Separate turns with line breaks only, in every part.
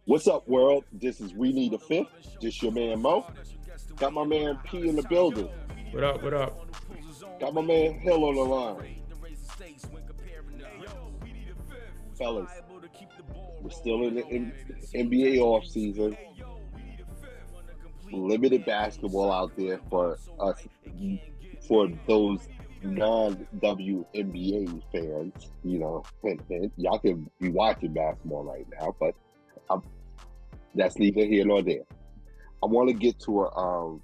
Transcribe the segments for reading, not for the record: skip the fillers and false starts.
What's up, world? This is We Need a Fifth. This your man Mo. Got my man P in the building.
What up? What up?
Got my man Hill on the line. Fellas, we're still in the NBA off season. Limited basketball out there for us, for those non-WNBA fans. And y'all can be watching basketball right now, but um, that's neither here nor there. I want to get to a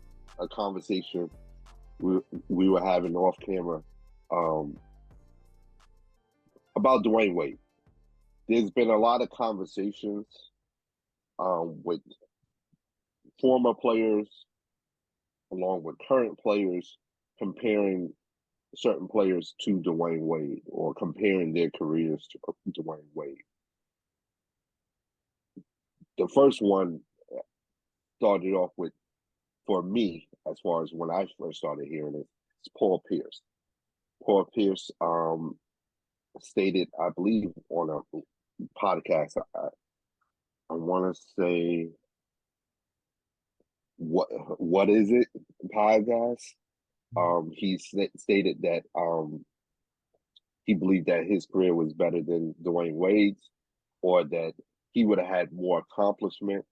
conversation we were having off camera um, about Dwayne Wade. There's been a lot of conversations with former players along with current players comparing certain players to Dwayne Wade or comparing their careers to Dwayne Wade. The first one started off with, for me, as far as when I first started hearing it, it's Paul Pierce. Paul Pierce stated, I believe, on a podcast, I want to say, what is it podcast? He stated that he believed that his career was better than Dwayne Wade's, or that he would have had more accomplishment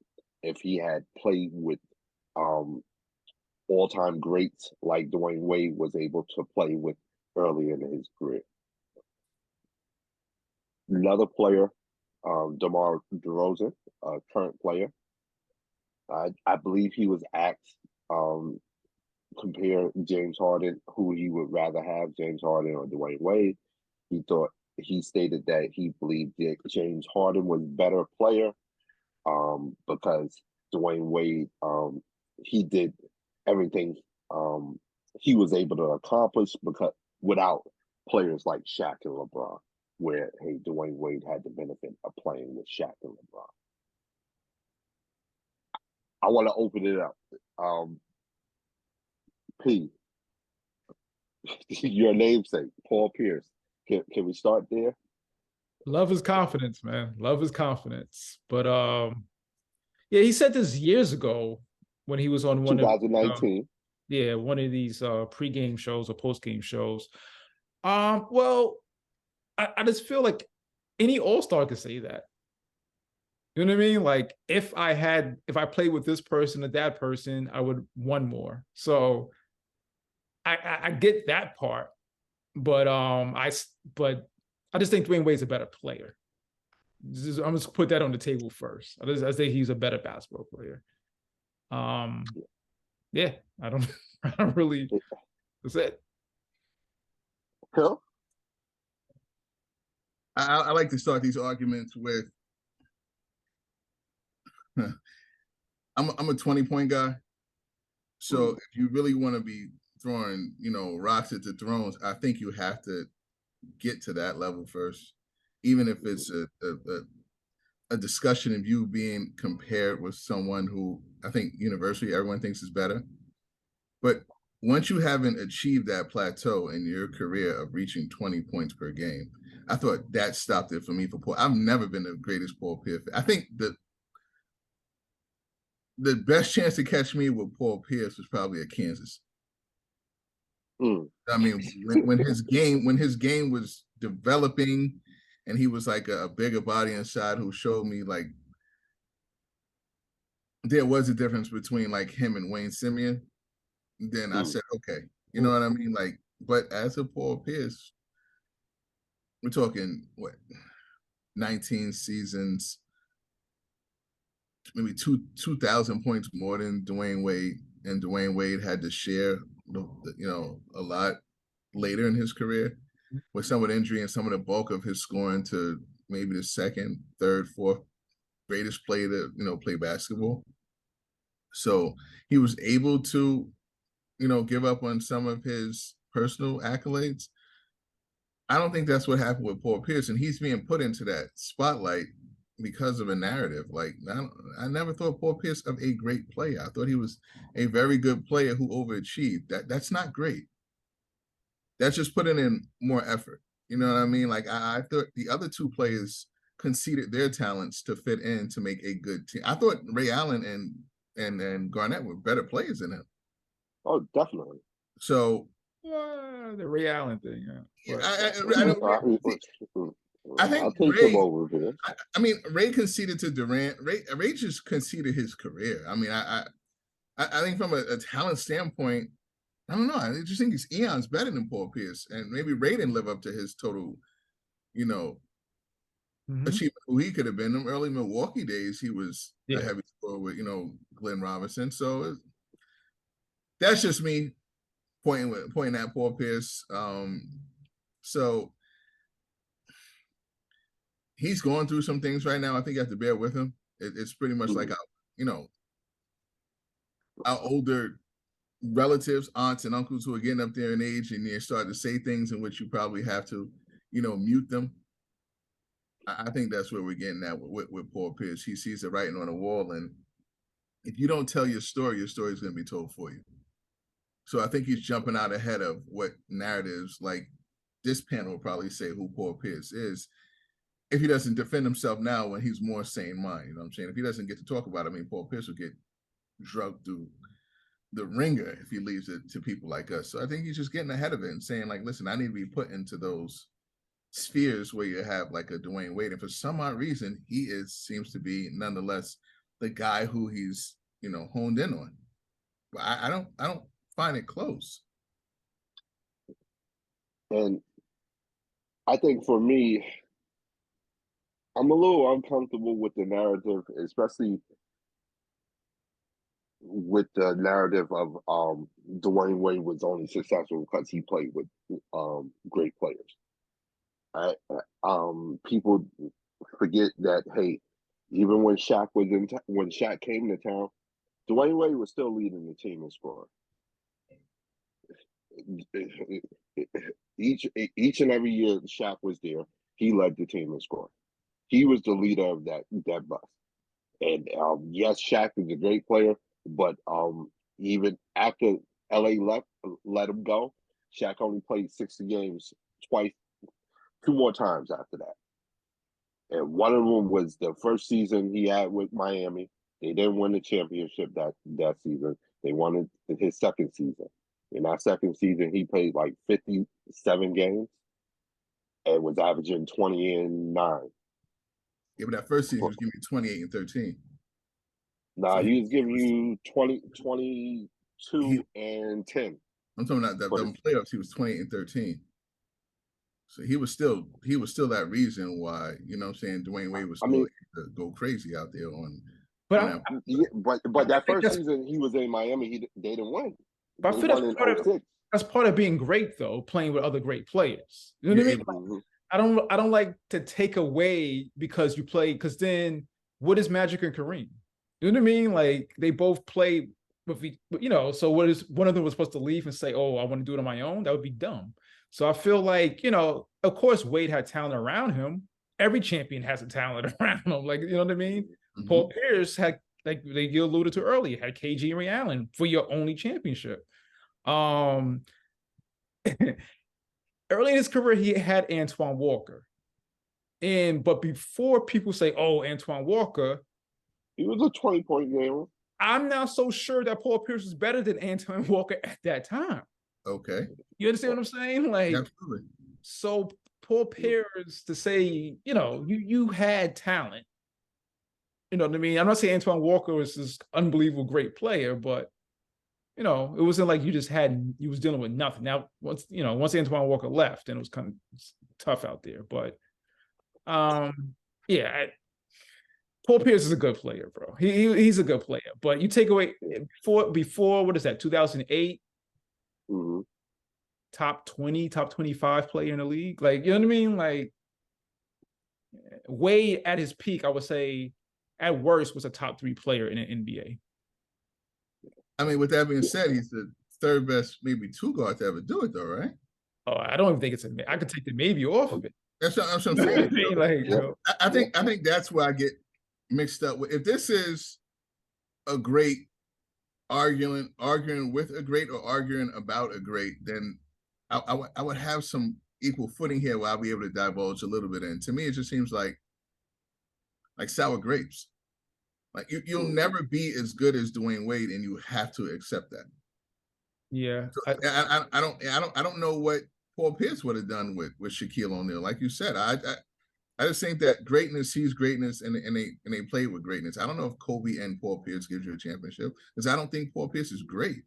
if he had played with all-time greats like Dwayne Wade was able to play with early in his career. Another player, DeMar DeRozan, a current player, I believe he was asked compare James Harden, who he would rather have, James Harden or Dwayne Wade. He stated that he believed that James Harden was a better player because Dwayne Wade he did everything he was able to accomplish because without players like Shaq and LeBron, where Dwayne Wade had the benefit of playing with Shaq and LeBron. I want to open it up. P, your namesake, Paul Pierce. Can we start there?
Love is confidence, man. Love is confidence. But yeah, he said this years ago when he was on one of
2019.
one of these pre-game shows or post-game shows. Well, I just feel like any all-star could say that. You know what I mean? Like if I played with this person or that person, I would won more. So I get that part, but but I just think Dwayne Wade's a better player. I'm just put that on the table first. I think he's a better basketball player. Um, yeah, I don't, I don't really. That's it.
Hill?
I like to start these arguments with I'm a 20-point guy. So if you really want to be throwing, rocks at the thrones, I think you have to get to that level first, even if it's a discussion of you being compared with someone who I think universally everyone thinks is better. But once you haven't achieved that plateau in your career of reaching 20 points per game, I thought that stopped it for me for Paul. I've never been the greatest Paul Pierce. I think the best chance to catch me with Paul Pierce was probably at Kansas. I mean, when his game was developing, and he was like a bigger body inside who showed me like there was a difference between like him and Wayne Simeon. Then I said, okay, you know what I mean? Like, but as a Paul Pierce, we're talking what 19 seasons, maybe 2,000 points more than Dwayne Wade, and Dwayne Wade had to share, a lot later in his career with some of the injury and some of the bulk of his scoring to maybe the second, third, fourth greatest player to play basketball. So he was able to, give up on some of his personal accolades. I don't think that's what happened with Paul Pierce, and he's being put into that spotlight because of a narrative. Like I never thought Paul Pierce of a great player. I thought he was a very good player who overachieved. That's not great. That's just putting in more effort. You know what I mean? Like I thought the other two players conceded their talents to fit in to make a good team. I thought Ray Allen and Garnett were better players than him.
Oh, definitely.
So
the Ray Allen thing. Yeah.
I think
I'll take
Ray,
him over there.
I mean, Ray conceded to Durant. Ray just conceded his career. I mean, I think from a talent standpoint, I don't know. I just think he's eons better than Paul Pierce, and maybe Ray didn't live up to his total, achievement who he could have been. In them early Milwaukee days, he was a heavy scorer with Glenn Robinson. So that's just me pointing at Paul Pierce. So he's going through some things right now. I think you have to bear with him. It's pretty much like our older relatives, aunts and uncles who are getting up there in age, and they're starting to say things in which you probably have to, mute them. I think that's where we're getting at with Paul Pierce. He sees the writing on the wall, and if you don't tell your story is going to be told for you. So I think he's jumping out ahead of what narratives like this panel will probably say who Paul Pierce is, if he doesn't defend himself now when he's more sane mind. You know what I'm saying? If he doesn't get to talk about it, I mean, Paul Pierce will get drugged through the ringer if he leaves it to people like us. So I think he's just getting ahead of it and saying, like, listen, I need to be put into those spheres where you have like a Dwayne Wade, and for some odd reason he seems to be nonetheless the guy who he's honed in on. But I don't find it close.
And I think for me, I'm a little uncomfortable with the narrative, especially with the narrative of Dwayne Wade was only successful because he played with great players. People forget that, hey, even when Shaq was when Shaq came to town, Dwayne Wade was still leading the team in scoring. Each and every year Shaq was there, he led the team in scoring. He was the leader of that bus. And yes, Shaq is a great player, but even after LA let him go, Shaq only played 60 games twice, 2 more times after that. And one of them was the first season he had with Miami. They didn't win the championship that season. They won it his second season. In that second season, he played like 57 games and was averaging 20 and 9.
Yeah, but that first season was giving you 28 and 13.
Nah, so he was giving you 22 and 10.
I'm talking about the playoffs. He was 28 and 13. So he was still that reason why, you know what I'm saying, Dwayne Wade was still to go crazy out there on.
But that first season he was in Miami, they didn't win.
But I feel that's part of being great, though, playing with other great players. You know what I mean? Mm-hmm. I don't like to take away because you play, because then what is Magic and Kareem? You know what I mean? Like they both play with, so what is one of them was supposed to leave and say, oh, I want to do it on my own? That would be dumb. So I feel like, of course, Wade had talent around him. Every champion has a talent around him. Like, you know what I mean? Mm-hmm. Paul Pierce had, like you alluded to earlier, had KG and Ray Allen for your only championship. Early in his career, he had Antoine Walker. But before people say, oh, Antoine Walker,
he was a 20-point gamer.
I'm not so sure that Paul Pierce was better than Antoine Walker at that time.
Okay.
You understand what I'm saying? Like,
absolutely.
So Paul Pierce, to say, you had talent. You know what I mean? I'm not saying Antoine Walker was this unbelievable great player, but it wasn't like you was dealing with nothing. Now, once Antoine Walker left, then it was kind of tough out there. But Paul Pierce is a good player, bro. He's a good player. But you take away before what is that, 2008?
Mm-hmm.
Top 20, top 25 player in the league. Like, you know what I mean? Like Wade at his peak, I would say at worst was a top 3 player in the NBA.
I mean, with that being said, he's the third best, maybe 2 guard to ever do it, though, right?
Oh, I don't even think it's I could take the maybe off of it.
That's what I'm saying. I think that's where I get mixed up with. If this is a great arguing with a great or arguing about a great, then I would have some equal footing here where I'll be able to divulge a little bit in. To me, it just seems like like sour grapes. Like you'll never be as good as Dwayne Wade, and you have to accept that.
Yeah.
So I don't know what Paul Pierce would have done with Shaquille O'Neal. Like you said, I just think that greatness sees greatness, and they played with greatness. I don't know if Kobe and Paul Pierce gives you a championship, because I don't think Paul Pierce is great.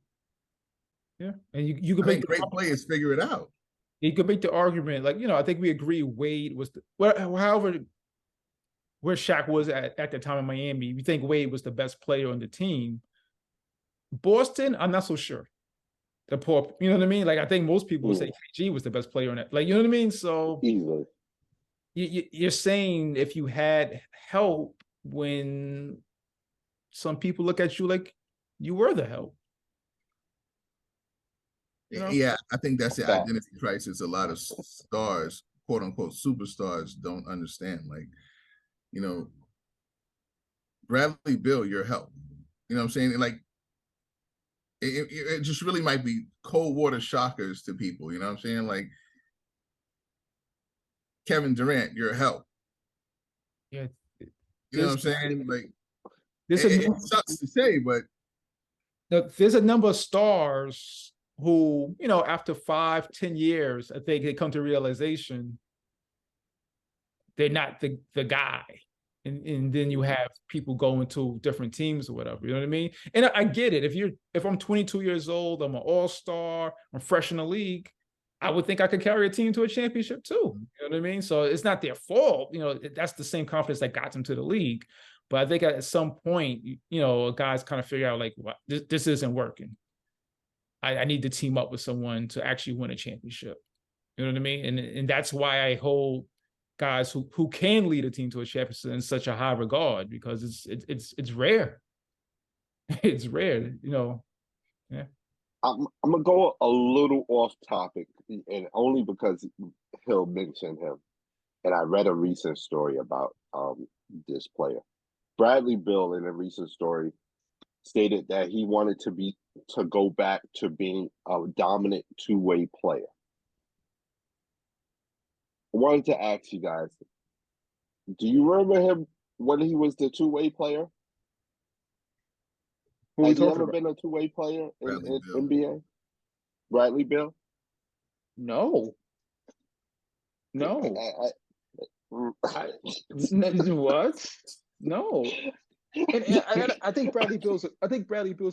Yeah. And you could
I
make
think great players figure it out.
you could make the argument, like, I think we agree Wade was however where Shaq was at the time in Miami, we think Wade was the best player on the team. Boston, I'm not so sure. The poor, you know what I mean? Like, I think most people would say KG was the best player on that. Like, you know what I mean? So
Easily.
You're saying if you had help when some people look at you like you were the help. You know?
Yeah, I think that's the
Fact.
identity crisis a lot of stars, quote unquote superstars, don't understand. Like, Bradley Beal, your help. You know what I'm saying? Like, it just really might be cold water shockers to people. You know what I'm saying? Like, Kevin Durant, your help.
Yeah.
You know what I'm saying? Like,
it
sucks to say, but
there's a number of stars who, after 5-10 years, I think they come to realization they're not the guy. And then you have people going to different teams or whatever, you know what I mean? And I get it. If I'm 22 years old, I'm an all-star, I'm fresh in the league, I would think I could carry a team to a championship too. You know what I mean? So it's not their fault. That's the same confidence that got them to the league. But I think at some point, guys kind of figure out, like, well, this isn't working. I need to team up with someone to actually win a championship. You know what I mean? And that's why I hold guys who can lead a team to a championship in such a high regard, because it's rare. It's rare, Yeah.
I'm gonna go a little off topic, and only because Hill mentioned him, and I read a recent story about this player. Bradley Beal, in a recent story, stated that he wanted to go back to being a dominant two-way player. I wanted to ask you guys, do you remember him when he was the two-way player? Has he ever been a two-way player in NBA? Bradley Beal?
No. What? No. And I think Bradley Beal's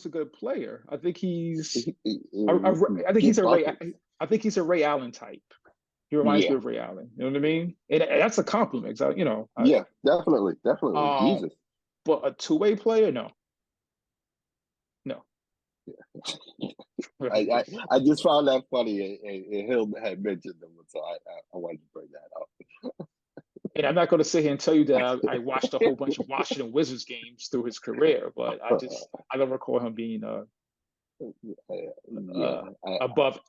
a good player. I think he's a Ray Allen type. He reminds me of Ray Allen. You know what I mean? And that's a compliment.
Yeah, definitely. Jesus.
But a two-way player, no.
I just found that funny, and Hill had mentioned them, so I wanted to bring that up.
And I'm not going to sit here and tell you that I watched a whole bunch of Washington Wizards games through his career, but I don't recall him being above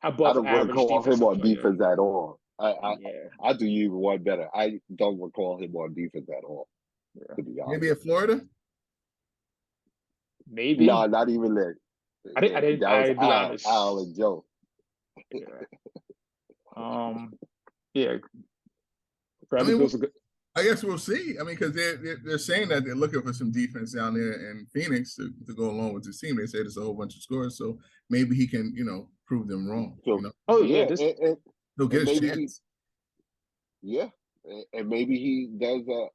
I don't
average
recall him on
player.
defense at all. I do you one better. I don't recall him on defense at all.
Yeah.
To be honest.
Maybe at Florida.
Maybe.
No, not even there.
I didn't. I'd be honest.
Al and Joe.
Yeah.
I guess we'll see. I mean, because they're saying that they're looking for some defense down there in Phoenix to go along with this team. They said it's a whole bunch of scores, so maybe he can, prove them wrong.
So,
Oh yeah,
he'll get a chance.
Yeah, and maybe he does a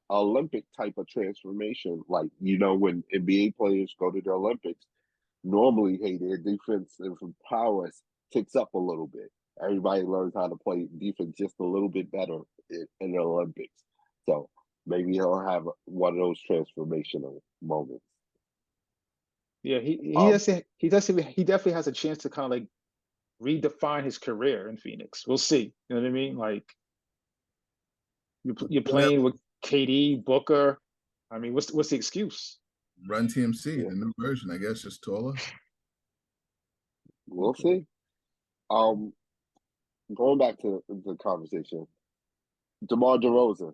Olympic type of transformation, like when NBA players go to the Olympics. Normally, their defensive prowess ticks up a little bit. Everybody learns how to play defense just a little bit better in the Olympics. So maybe he'll have one of those transformational moments.
Yeah, he definitely has a chance to kind of like redefine his career in Phoenix. We'll see. You know what I mean? Like you're playing with KD, Booker. I mean, what's the excuse?
Run TMC, the new version, I guess, just taller.
We'll see. Going back to the conversation, DeMar DeRozan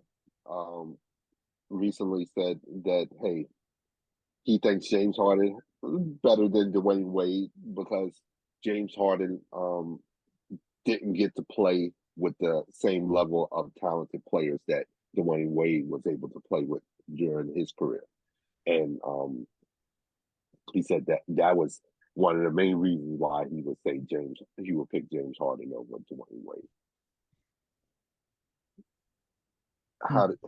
recently said that, hey, he thinks James Harden better than Dwayne Wade because James Harden didn't get to play with the same level of talented players that Dwayne Wade was able to play with during his career. And he said that was one of the main reasons why he would pick James Harden over Dwayne Wade. How did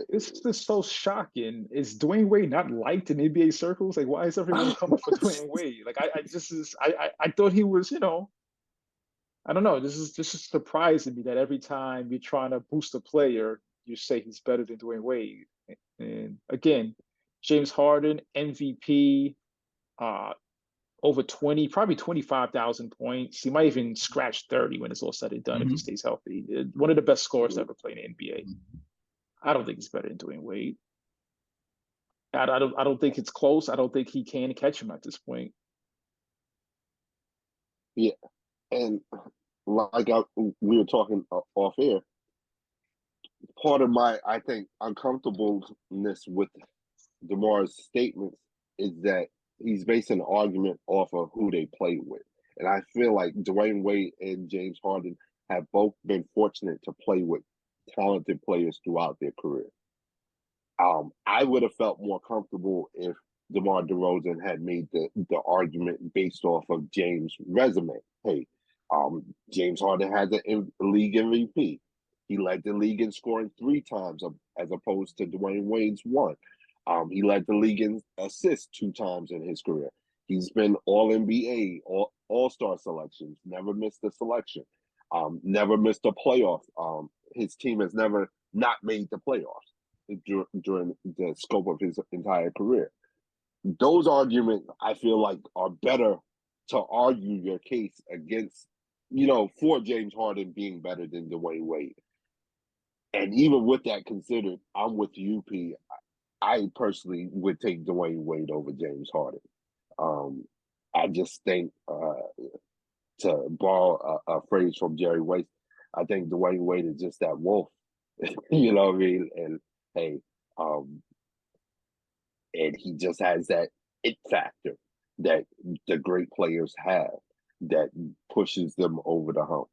It's just so shocking. Is Dwayne Wade not liked in NBA circles? Like, why is everyone coming for Dwayne Wade? Like, I thought he was, I don't know. This is surprising me that every time you're trying to boost a player, you say he's better than Dwayne Wade. And again, James Harden, MVP, over 20, probably 25,000 points. He might even scratch 30 when it's all said and done if he stays healthy. One of the best scorers to ever play in the NBA. I don't think he's better than Dwayne Wade. I don't think it's close. I don't think he can catch him at this point.
Yeah, and like we were talking off air, part of my, I think, uncomfortableness with DeMar's statements is that he's basing the argument off of who they play with. And I feel like Dwayne Wade and James Harden have both been fortunate to play with talented players throughout their career. I would have felt more comfortable if DeMar DeRozan had made the argument based off of James' resume. Hey, James Harden has a league MVP. He led the league in scoring 3 times as opposed to Dwayne Wade's 1. He led the league in assists 2 times in his career. He's been All-NBA, All-Star selections, never missed a selection, never missed a playoff. His team has never not made the playoffs during the scope of his entire career. Those arguments, I feel like, are better to argue your case against, for James Harden being better than Dwayne Wade. And even with that considered, I'm with you, P. I personally would take Dwayne Wade over James Harden. I just think, to borrow a phrase from Jerry West, I think Dwayne Wade is just that wolf. You know what I mean? And hey, and he just has that it factor that the great players have that pushes them over the hump,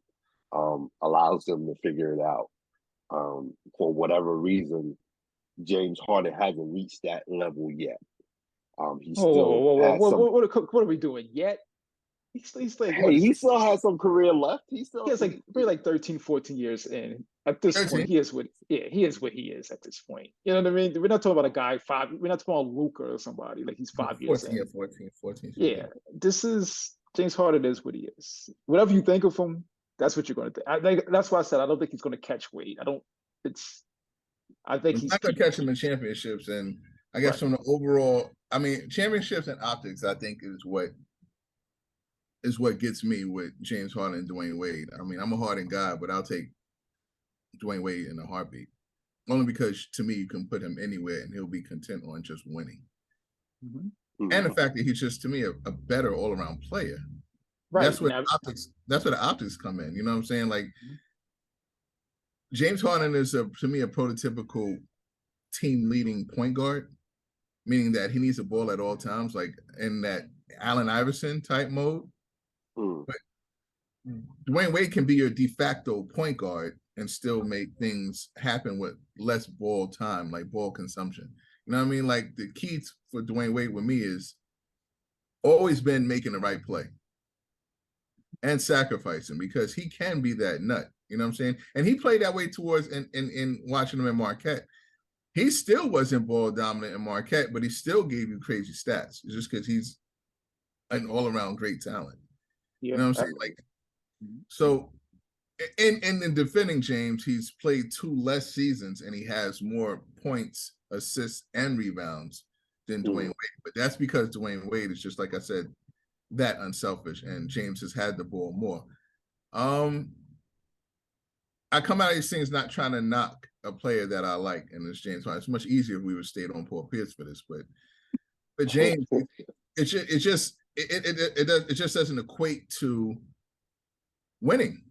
allows them to figure it out. For whatever reason, James Harden hasn't reached that level yet. He still has some.
What are we doing yet? He's like,
hey, he still has some career left. He
has like 13, 14 years in. At this
13.
point, he is what he is at this point. You know what I mean? We're not talking about a guy 5. We're not talking about Luka or somebody like he's 5 years in.
14.
Yeah, this is James Harden is what he is. Whatever you think of him, that's what you're going to think. I think that's why I said I don't think he's going to catch Wade. I think he's
not going to catch him in championships, and I guess from the overall, I mean, championships and optics, I think is what gets me with James Harden and Dwayne Wade. I mean, I'm a Harden guy, but I'll take Dwayne Wade in a heartbeat. Only because, to me, you can put him anywhere and he'll be content on just winning. Mm-hmm. And the fact that he's just, to me, a better all-around player. Right. That's where the optics come in. You know what I'm saying? Like, James Harden is, to me, a prototypical team-leading point guard, meaning that he needs the ball at all times, like in that Allen Iverson type mode. But Dwayne Wade can be your de facto point guard and still make things happen with less ball time, like ball consumption. You know what I mean? Like, the key for Dwayne Wade with me is always been making the right play and sacrificing, because he can be that nut. You know what I'm saying? And he played that way towards in watching him in Marquette. He still wasn't ball dominant in Marquette, but he still gave you crazy stats. It's just because he's an all-around great talent. Yeah, you know what I'm saying? Like, so in defending James, he's played 2 less seasons and he has more points, assists, and rebounds than Dwayne Wade. But that's because Dwayne Wade is, just like I said, that unselfish, and James has had the ball more. I come out of these things not trying to knock a player that I like, and it's James Harden. It's much easier if we would stayed on Paul Pierce for this, but James, it just doesn't equate to winning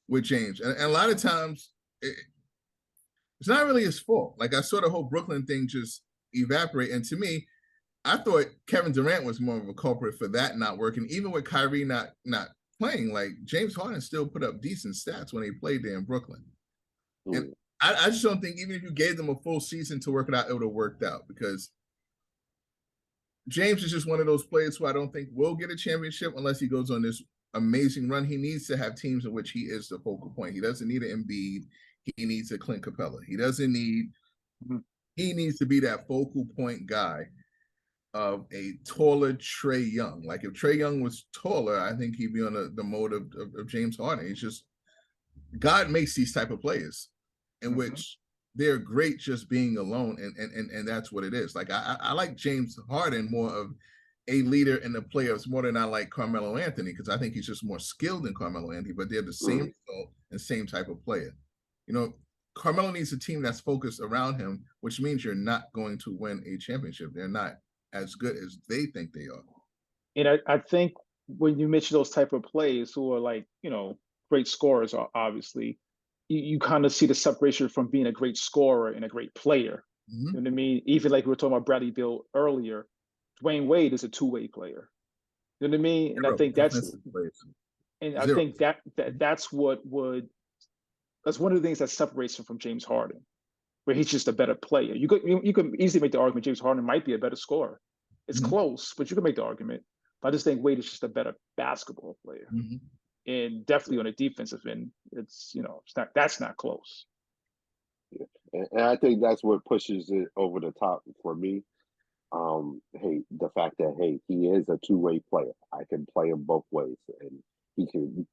with James, and a lot of times it's not really his fault. Like, I saw the whole Brooklyn thing just evaporate, and to me, I thought Kevin Durant was more of a culprit for that not working, even with Kyrie not playing. Like, James Harden still put up decent stats when he played there in Brooklyn. And I just don't think even if you gave them a full season to work it out, it would have worked out because James is just one of those players who I don't think will get a championship unless he goes on this amazing run. He needs to have teams in which he is the focal point. He doesn't need an Embiid. He needs a Clint Capella. He doesn't need. He needs to be that focal point guy of a taller Trae Young. Like if Trae Young was taller, I think he'd be on the mode of James Harden. It's just God makes these type of players in which they're great just being alone, and that's what it is. Like I like James Harden more of a leader in the playoffs more than I like Carmelo Anthony because I think he's just more skilled than Carmelo Anthony, but they're the same result and same type of player. You know, Carmelo needs a team that's focused around him, which means you're not going to win a championship. They're not as good as they think they are.
And I think when you mention those type of players who are like, great scorers, obviously, you kind of see the separation from being a great scorer and a great player. You know what I mean? Even like we were talking about Bradley Beal earlier, Dwayne Wade is a two-way player. You know what I mean? And I think that's that's what that's one of the things that separates him from James Harden, where he's just a better player. You could easily make the argument James Harden might be a better scorer. It's close, but you can make the argument. But I just think Wade is just a better basketball player. And definitely on a defensive end, it's that's not close.
Yeah. And I think that's what pushes it over the top for me. The fact that he is a two-way player. I can play him both ways, and he can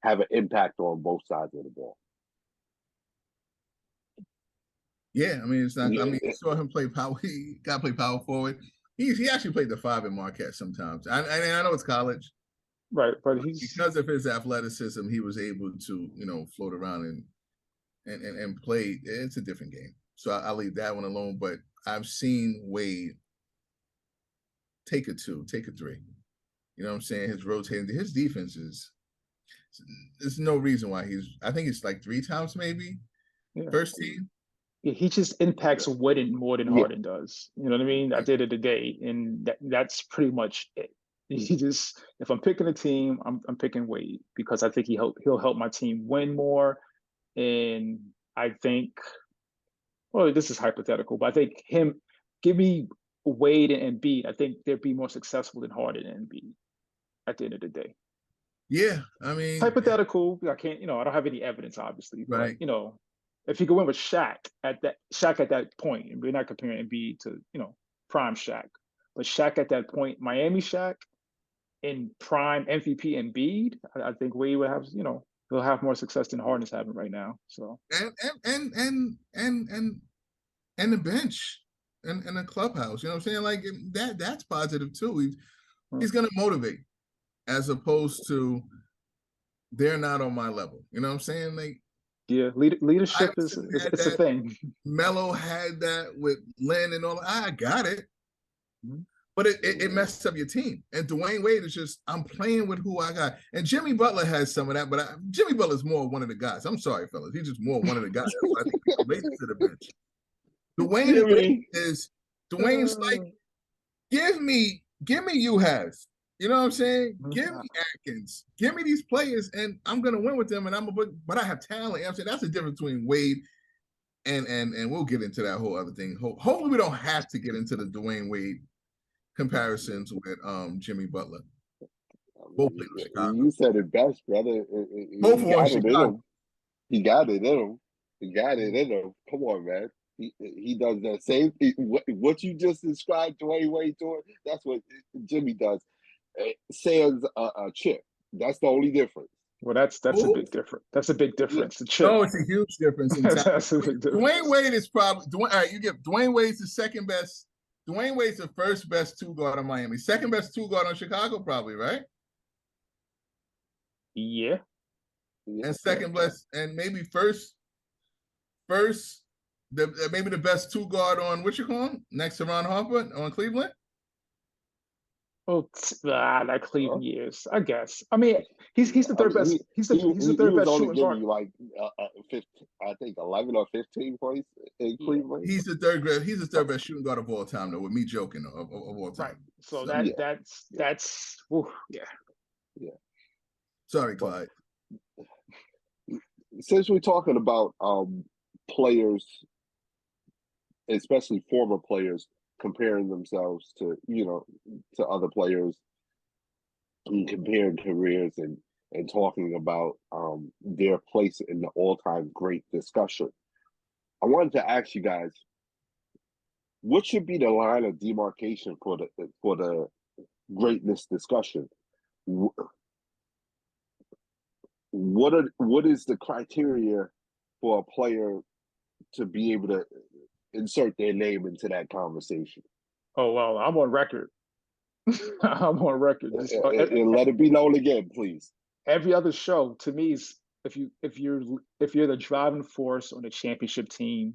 have an impact on both sides of the ball.
Yeah, I mean it's not. I mean, you saw him play power. He got to play power forward. He actually played the 5 in Marquette sometimes. I know it's college.
Right, but
because of his athleticism, he was able to, float around and play. It's a different game, so I'll leave that one alone. But I've seen Wade take a 2, take a 3. You know what I'm saying? His rotating, his defense is. There's no reason why I think it's like 3 times maybe first team.
Yeah, he just impacts Wooden more than Harden does. You know what I mean? At the end of the day, and that's pretty much it. If I'm picking a team, I'm picking Wade because I think he'll help my team win more. And I think, well, this is hypothetical, but I think give me Wade and Embiid. I think they'd be more successful than Harden and Embiid at the end of the day.
Yeah, I mean,
hypothetical. I can't, I don't have any evidence, obviously, but if he could win with Shaq at that point, and we're not comparing Embiid to prime Shaq, but Shaq at that point, Miami Shaq. In prime MVP Embiid, I think Wade would have, he'll have more success than Harden's having right now. So
and the bench and the clubhouse, you know what I'm saying? Like that's positive too. He's gonna motivate as opposed to they're not on my level. You know what I'm saying? Like
leadership is a thing.
Melo had that with Len and all. I got it. But it messed up your team. And Dwayne Wade is just, I'm playing with who I got. And Jimmy Butler has some of that, but Jimmy Butler's more one of the guys. I'm sorry, fellas. He's just more one of the guys. I think he related to the bench. Dwayne's like, give me you has. You know what I'm saying? Give me Atkins. Give me these players, and I'm gonna win with them. And but I have talent. I'm saying that's the difference between Wade and we'll get into that whole other thing. Hopefully we don't have to get into the Dwayne Wade comparisons with Jimmy Butler. Both played in Chicago.
You said it best, brother.
Both were in Chicago.
He got it in him. Come on, man. He does that same thing. What you just described Dwayne Wade doing, that's what Jimmy does. Sans a chip. That's the only difference.
Well, that's a big difference. That's a big difference. The chip.
No, it's a huge difference.
That's a big difference.
Dwayne Wade is probably all right. You get Dwayne Wade's the second best. Dwayne Wade's the first best 2 guard on Miami. Second best 2 guard on Chicago, probably, right?
Yeah.
And second best, and maybe first, maybe the best 2 guard on what you call him? Next to Ron Harper on Cleveland?
Oh, that Cleveland years, I guess. I mean, he's the third best. He's the third best shooting guard.
Like 15, I think 11 or 15 points in Cleveland.
He's the third best shooting guard of all time, though. With me joking of all time.
Right. So that's
yeah.
Sorry, Clyde.
Since we're talking about players, especially former players, comparing themselves to to other players and comparing careers and talking about their place in the all-time great discussion. I wanted to ask you guys, what should be the line of demarcation for the greatness discussion? What is the criteria for a player to be able to insert their name into that conversation?
Oh well, I'm on record. I'm on record.
And let it be known again, please.
Every other show to me is if you're the driving force on a championship team.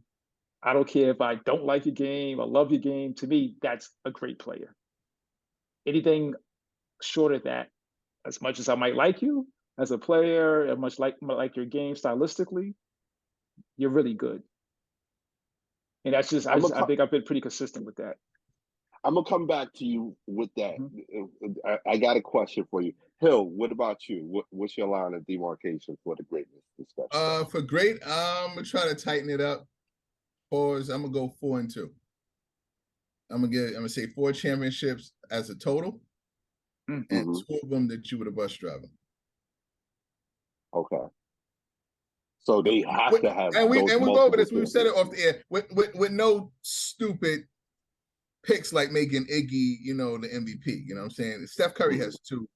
I don't care if I don't like your game, I love your game. To me, that's a great player. Anything short of that, as much as I might like you as a player, and much like your game stylistically, you're really good. And that's just I think I've been pretty consistent with that.
I'm gonna come back to you with that.
Mm-hmm.
I got a question for you, Hill. What about you? What's your line of demarcation for the greatness discussion?
For great, I'm gonna try to tighten it up. I'm gonna go 4-2. I'm gonna say 4 championships as a total, and 2 of them that you were the bus driver.
Okay. So they have to have.
And we've over this. We've said it off the air with no stupid picks like making Iggy, the MVP. You know what I'm saying? Steph Curry has two.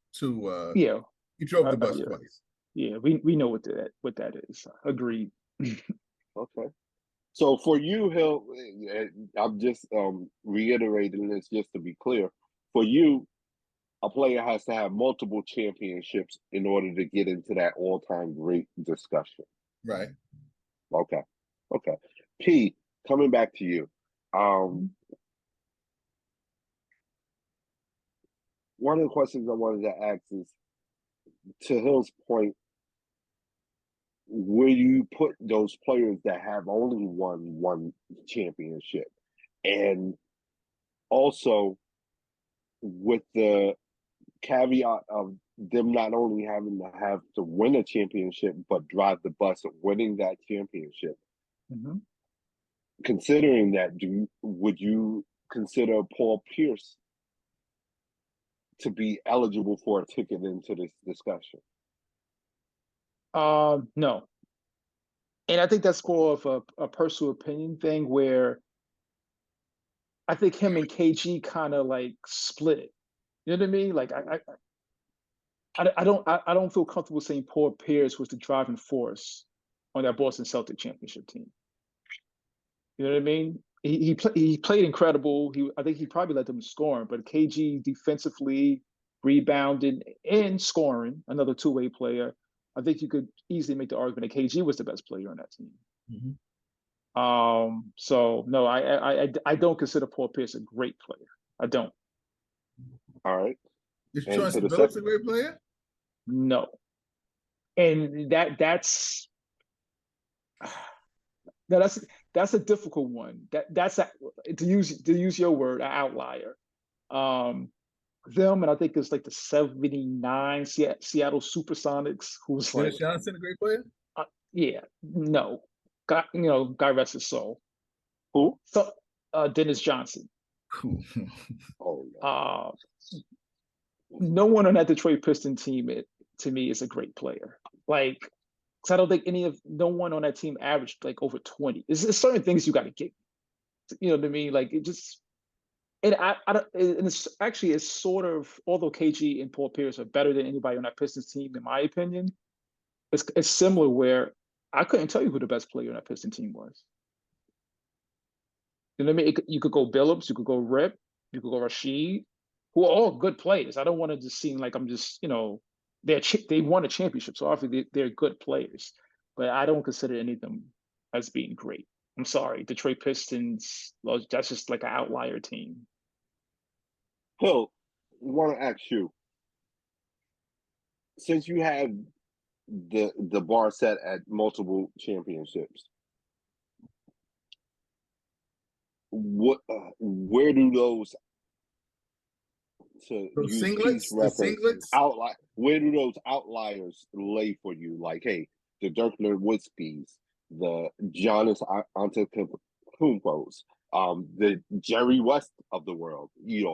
Yeah.
He drove the bus twice.
Yeah, we know what that is. Agreed.
Okay. So for you, Hill, I'm just reiterating this just to be clear. For you, a player has to have multiple championships in order to get into that all-time great discussion.
Right.
Okay. P, coming back to you. One of the questions I wanted to ask is, to Hill's point, where you put those players that have only won one championship, and also with the caveat of them not only having to have to win a championship but drive the bus of winning that championship. Considering that, would you consider Paul Pierce to be eligible for a ticket into this discussion?
No. And I think that's more of a personal opinion thing, where I think him and KG kind of like split it. You know what I mean? Like I don't feel comfortable saying Paul Pierce was the driving force on that Boston Celtic championship team. You know what I mean? He played incredible. I think he probably led them in scoring, but KG defensively, rebounding and scoring, another two-way player. I think you could easily make the argument that KG was the best player on that team. So no, I don't consider Paul Pierce a great player. I don't.
All right.
Is Chauncey Billups a great player?
No. And that's a difficult one. That's to use your word, an outlier. Them, and I think it's like the 79 Seattle Supersonics, who's like
Dennis Johnson, a great player?
Yeah, no. God rest his soul.
Who?
So Dennis Johnson. No one on that Detroit Pistons team, to me, is a great player. Like, because I don't think no one on that team averaged like over 20. It's certain things you got to get. You know what I mean? Like, it just. And it's sort of, although KG and Paul Pierce are better than anybody on that Pistons team, in my opinion, it's similar where I couldn't tell you who the best player on that Pistons team was. You know what I mean? You could go Billups, you could go Rip, you could go Rasheed, who are all good players. I don't want to just seem like I'm just, they won a championship, so obviously they're good players, but I don't consider any of them as being great. I'm sorry, Detroit Pistons, that's just like an outlier team.
Hill, I want to ask you, since you have the bar set at multiple championships, where do those where do those outliers lay for you? Like, hey, the Dirk Nowitzkis, the Giannis Antetokounmpos, the Jerry West of the world,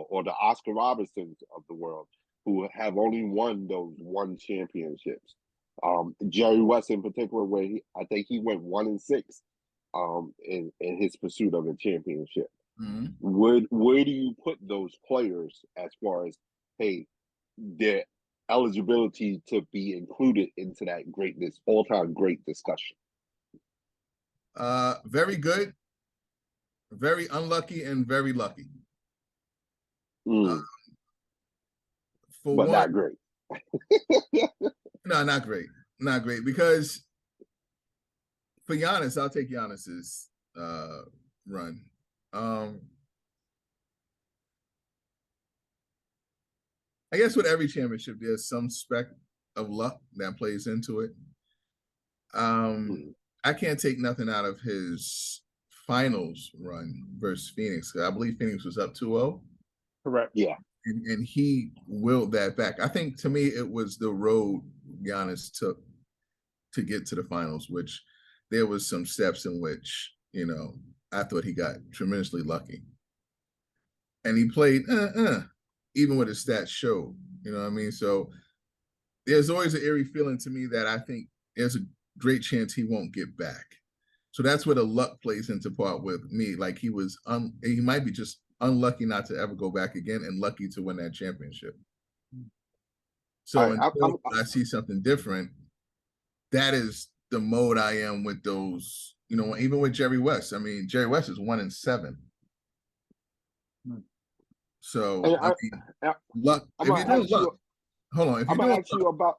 or the Oscar Robertsons of the world, who have only won those one championships. Jerry West in particular, where I think he went 1-6 in his pursuit of a championship.
Mm-hmm.
Where do you put those players as far as, hey, their eligibility to be included into that greatness, all-time great discussion?
Very good, very unlucky, and very lucky. For
But
one,
not great.
no, not great, not great. Because for Giannis, I'll take Giannis's run. I guess with every championship, there's some speck of luck that plays into it. I can't take nothing out of his finals run versus Phoenix. I believe Phoenix was up 2-0.
Correct.
Yeah.
And he willed that back. I think, to me, it was the road Giannis took to get to the finals, which there was some steps in which, I thought he got tremendously lucky. And he played even with his stats showed, you know what I mean? So there's always an eerie feeling to me that I think there's a great chance he won't get back. So that's where the luck plays into part with me. Like he might be just unlucky not to ever go back again and lucky to win that championship. So until I see something different, that is the mode I am with those, even with Jerry West. I mean, Jerry West is 1-7. So luck. If you're doing luck, hold on.
I'm gonna ask you about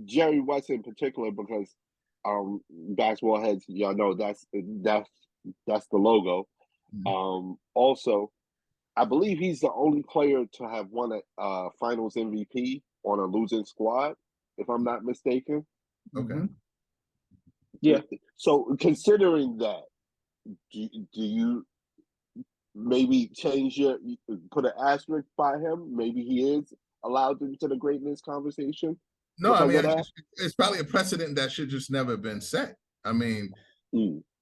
Jerry West in particular because basketball heads, y'all know that's the logo.
Mm-hmm.
Also, I believe he's the only player to have won a Finals MVP on a losing squad, if I'm not mistaken.
Okay.
Yeah.
So considering that, do you maybe put an asterisk by him? Maybe he is allowed into the greatness conversation?
No, I mean, it's probably a precedent that should just never have been set. I mean,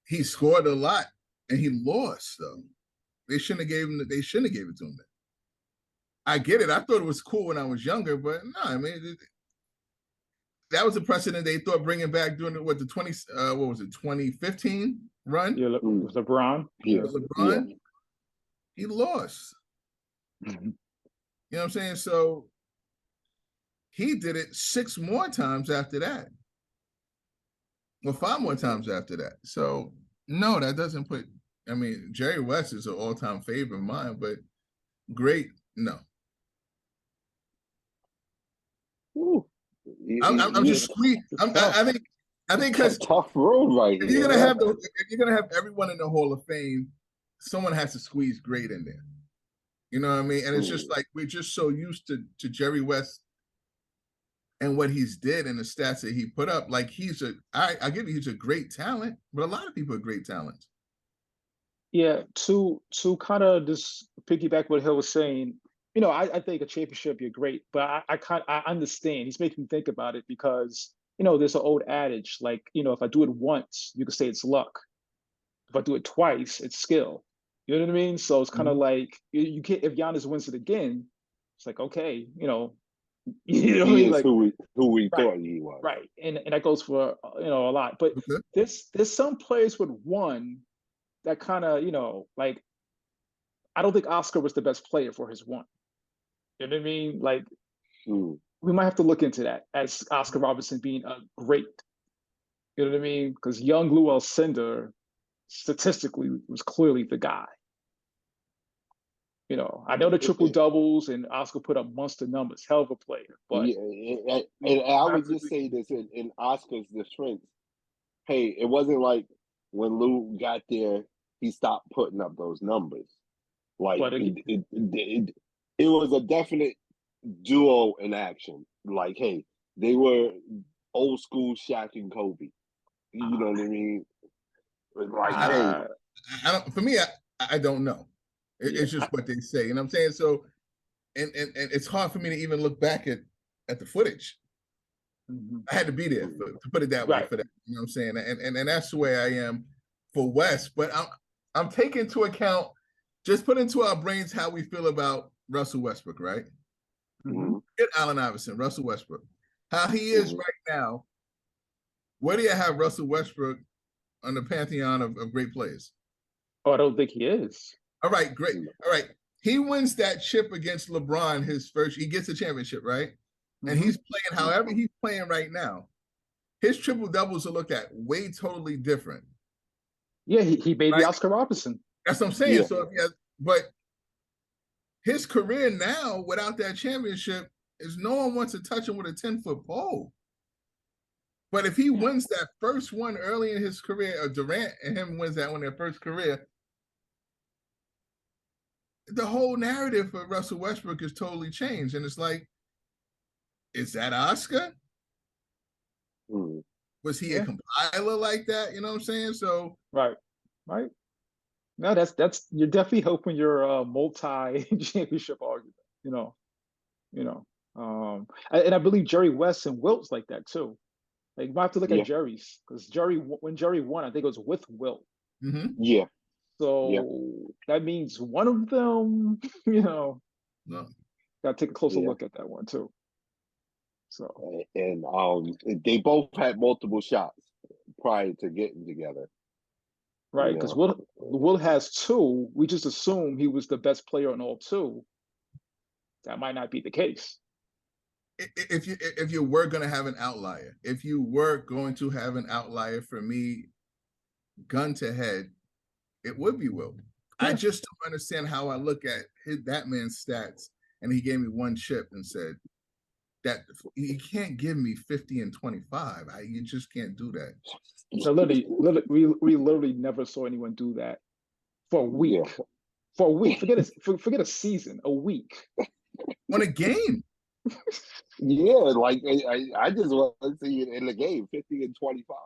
he scored a lot and he lost, though. They shouldn't have gave it to him. I get it. I thought it was cool when I was younger, but no, I mean, that was a precedent they thought bringing back during the 2015 run?
Yeah, LeBron.
Yeah.
LeBron, he lost.
Mm-hmm.
You know what I'm saying? So he did it 6 more times after that. Well, 5 more times after that. So no, that doesn't put, I mean, Jerry West is an all-time favorite of mine, but great, no. I'm just squeezed. I think because
tough road right
here. If you're gonna have everyone in the Hall of Fame, someone has to squeeze great in there. You know what I mean? And it's just like we're just so used to Jerry West and what he's did and the stats that he put up. Like I give you, he's a great talent, but a lot of people are great talents.
Yeah, to kind of just piggyback what Hill was saying, I think a championship, you're great, but I understand. He's making me think about it because, there's an old adage, like, if I do it once, you can say it's luck. If I do it twice, it's skill. You know what I mean? So it's kind of like you can't, if Giannis wins it again, it's like, okay,
he is like, who we thought he was.
Right. And that goes for, a lot. But there's some players with one that kind of, like, I don't think Oscar was the best player for his one. You know what I mean? Like, we might have to look into that as Oscar Robertson being a great. You know what I mean? Because young Lou Alcindor statistically was clearly the guy. I know the triple doubles and Oscar put up monster numbers, hell of a player. But
and I would just say this in Oscar's defense. Hey, it wasn't like when Lou got there, he stopped putting up those numbers. Like it was a definite duo in action. Like, hey, they were old school Shaq and Kobe. You know what I mean? Like,
for me, I don't know. It's just what they say. You know what I'm saying? So, and it's hard for me to even look back at the footage.
Mhm.
I had to be there to put it that way
Right.
for that. You know what I'm saying? And that's the way I am for West. But I'm taking into account, just put into our brains how we feel about Russell Westbrook, right?
Mhm.
Get Allen Iverson, Russell Westbrook. How he is
Mhm.
right now, where do you have Russell Westbrook on the pantheon of great players?
Oh, I don't think he is.
All right, great.
Mhm.
All right. He wins that chip against LeBron, he gets a championship, right? And
Mhm.
he's playing however he's playing right now. His triple doubles are looked at way totally different.
Yeah, he made
Right?
the Oscar Robertson.
That's what I'm saying.
Yeah.
So if he has, but his career now without that championship is no one wants to touch him with a 10-foot pole. But if he wins that first one early in his career, or Durant and him wins that one in their first career, the whole narrative for Russell Westbrook is totally changed. And it's like, is that Oscar?
Mhm.
Was he a
Yeah.
compiler like that? You know what I'm saying? So
Right. Right. No, that's you're definitely helping your multi-championship argument. You know. You know. And I believe Jerry West and Wilt's like that too. Like you might have to look at
Yeah.
Jerry's because when Jerry won, I think it was with Wilt.
Yeah. Yeah.
So that means one of them, you know,
no.
got to take a closer
Yeah.
look at that one too. So
And they both had multiple shots prior to getting together.
right,
You
because
know.
Will has two. We just assume he was the best player on all two. That might not be the case.
If you were going to have an outlier, if you were going to have an outlier for me, gun to head, it would be Wilt. I just don't understand how I look at that man's stats, and he gave me one chip and said that he can't give me 50 and 25. You just can't do that.
So we literally never saw anyone do that for a week.
Yeah.
For a week, forget a season, a week.
On a game.
Yeah, like I just want to see it in the game, 50 and 25.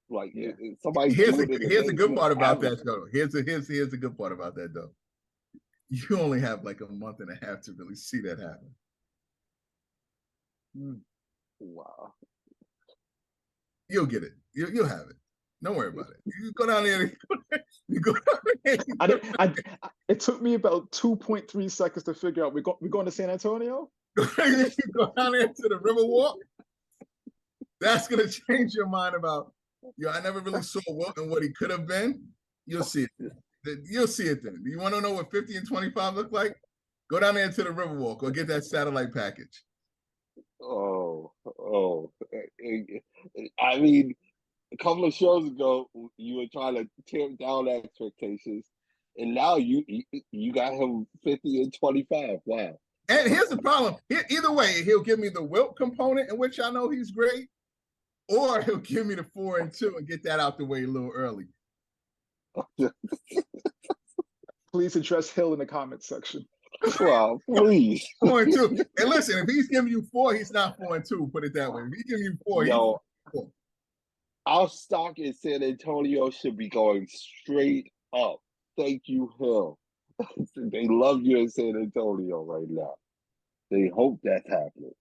Like
Yeah.
somebody
Here's
do it in the
the
game.
good part about
Average.
that though. Here's the good part about that though. You only have like a month and a half to really see that happen.
Wow.
You'll get it. You'll have it. Don't worry about it. You go down there. You go down there.
It took me about 2.3 seconds to figure out we're going to San Antonio.
You go down there to the Riverwalk. That's gonna change your mind about. I never really saw Wilt and what he could have been. You'll see it. You'll see it then. You want to know what 50 and 25 look like? Go down there to the Riverwalk or get that satellite package.
Oh. I mean, a couple of shows ago, you were trying to tamp down expectations, and now you got him 50 and 25. Wow.
And here's the problem. Either way, he'll give me the Wilt component, in which I know he's great, or he'll give me the 4 and 2 and get that out the way a little early.
Please address Hill in the comments section.
Wow, please.
4 and 2. And listen, if he's giving you 4, he's not 4 and 2. Put it that way. If he's giving you 4, he's 4.
Our stock in San Antonio should be going straight up. Thank you, Hill. They love you in San Antonio right now. They hope that's happening.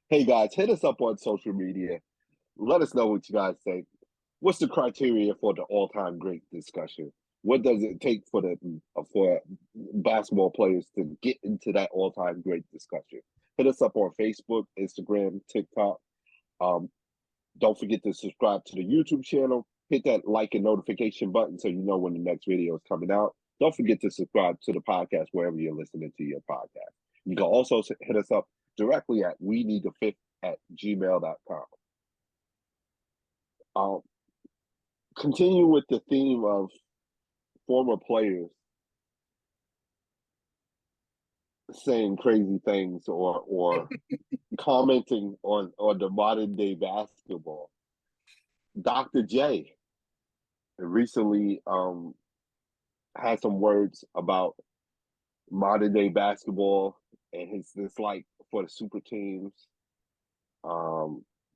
Hey guys, hit us up on social media. Let us know what you guys think. What's the criteria for the all-time great discussion? What does it take for basketball players to get into that all-time great discussion? Hit us up on Facebook, Instagram, TikTok. Don't forget to subscribe to the YouTube channel. Hit that like and notification button so you know when the next video is coming out. Don't forget to subscribe to the podcast wherever you're listening to your podcast. You can also hit us up directly at weneedthefifth@gmail.com. Continue with the theme of former players saying crazy things or commenting on the modern day basketball. Dr. J recently had some words about modern day basketball and his dislike for the super teams,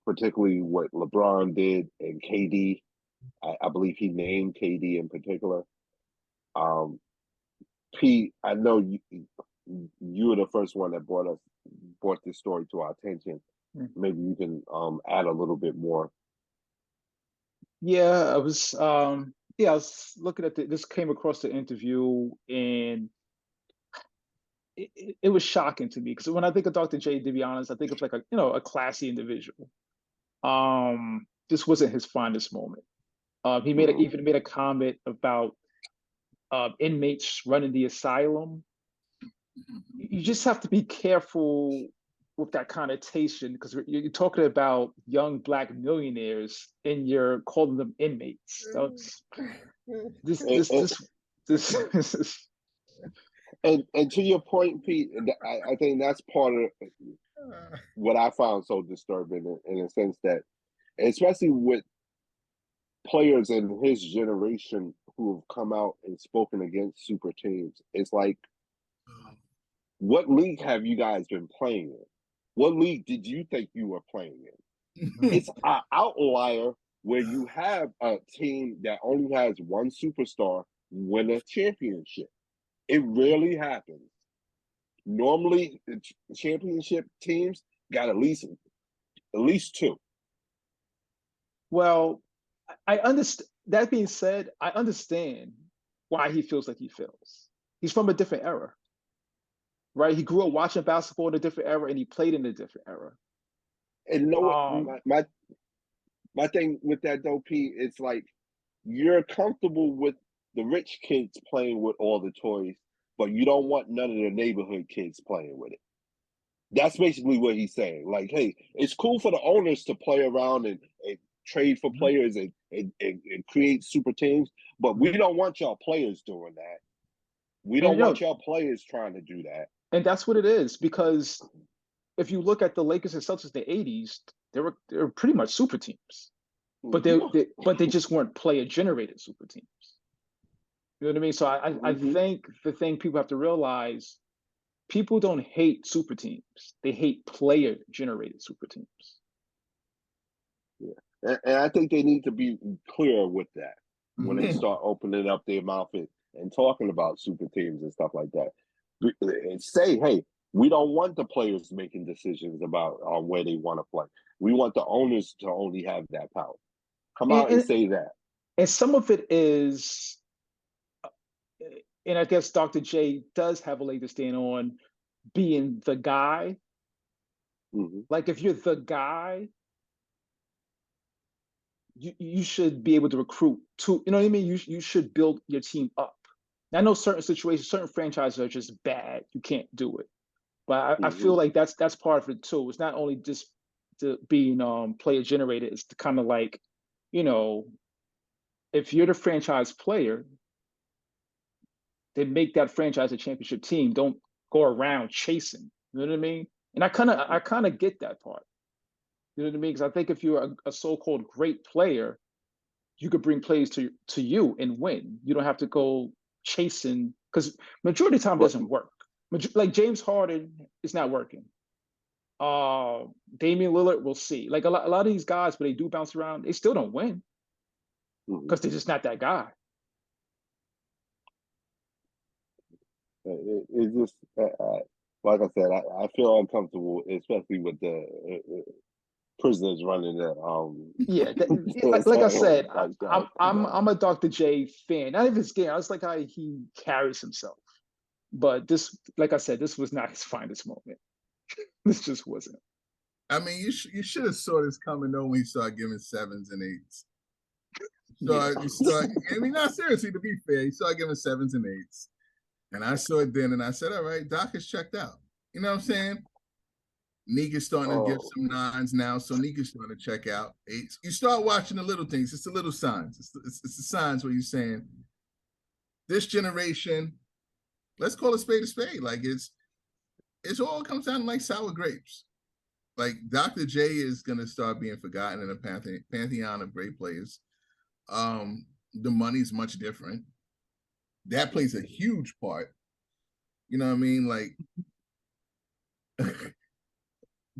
particularly what LeBron did and KD. I believe he named KD in particular. Pete, I know you were the first one that brought this story to our attention. maybe you can add a little bit more.
Yeah, I was looking at this came across the interview, and it was shocking to me because when I think of Dr. J, to be honest, I think of like a classy individual. This wasn't his finest moment. He
Mhm.
even made a comment about inmates running the asylum. You just have to be careful with that connotation because you're talking about young Black millionaires and you're calling them inmates. This
And,
this this this this is
and to your point, Pete, I think that's part of what I found so disturbing in a sense that, especially with players in his generation who have come out and spoken against super teams, it's like, what league have you guys been playing in? What league did you think you were playing in? It's an outlier where you have a team that only has one superstar win a championship. It rarely happens. Normally, championship teams got at least two.
well, I understand. That being said, I understand why he feels like he feels. He's from a different era, right? He grew up watching basketball in a different era, and he played in a different era.
And know what
Um,
my thing with that though, Pete, it's like you're comfortable with the rich kids playing with all the toys, but you don't want none of the neighborhood kids playing with it. That's basically what he's saying. Like, hey, it's cool for the owners to play around and trade for players and create super teams, but we don't want y'all players doing that. We
and
don't want y'all players trying to do that.
and that's what it is because if you look at the Lakers and Celtics in the '80s, they were pretty much super teams, but they just weren't player generated super teams. You know what I mean? So I think the thing people have to realize, people don't hate super teams. They hate player generated super teams.
Yeah. And I think they need to be clear with that when they start opening up their mouth and talking about super teams and stuff like that. And say, hey, we don't want the players making decisions about where they want to play. We want the owners to only have that power. Come out and
And
say that.
and some of it is, and I guess Dr. J does have a leg to stand on being the guy. Like if you're the guy, you should be able to recruit to, you know what I mean? You should build your team up. I know certain situations, certain franchises are just bad. You can't do it. But I feel like that's part of it too. It's not only just being player generated, it's kind of like, you know, if you're the franchise player, then make that franchise a championship team. Don't go around chasing. You know what I mean? And I kind of get that part. You know what I mean? Because I think if you're a so-called great player, you could bring players to you and win. You don't have to go chasing because majority of the time it doesn't work. Like James Harden is not working. Damian Lillard, we'll see. Like a lot of these guys, but they do bounce around, they still don't win because they're just not that guy.
It's just like I said, I feel uncomfortable, especially with the prisoners running the
Yeah, like I said, I'm a Dr. J fan. Not even his game. I just like how he carries himself. But this, like I said, this was not his finest moment. This just wasn't.
I mean, you should have saw this coming though when he started giving 7s and 8s. I mean, not seriously, to be fair, he started giving 7s and 8s. And I saw it then and I said, all right, Doc is checked out. You know what I'm saying? Nika's starting to give some 9s now, so Nika's starting to check out 8s. You start watching the little things. It's the little signs. It's the signs where you're saying, this generation, let's call a spade. Like it's all comes down to like sour grapes. Like Dr. J is gonna start being forgotten in a pantheon of great players. The money's much different. That plays a huge part. You know what I mean? Like,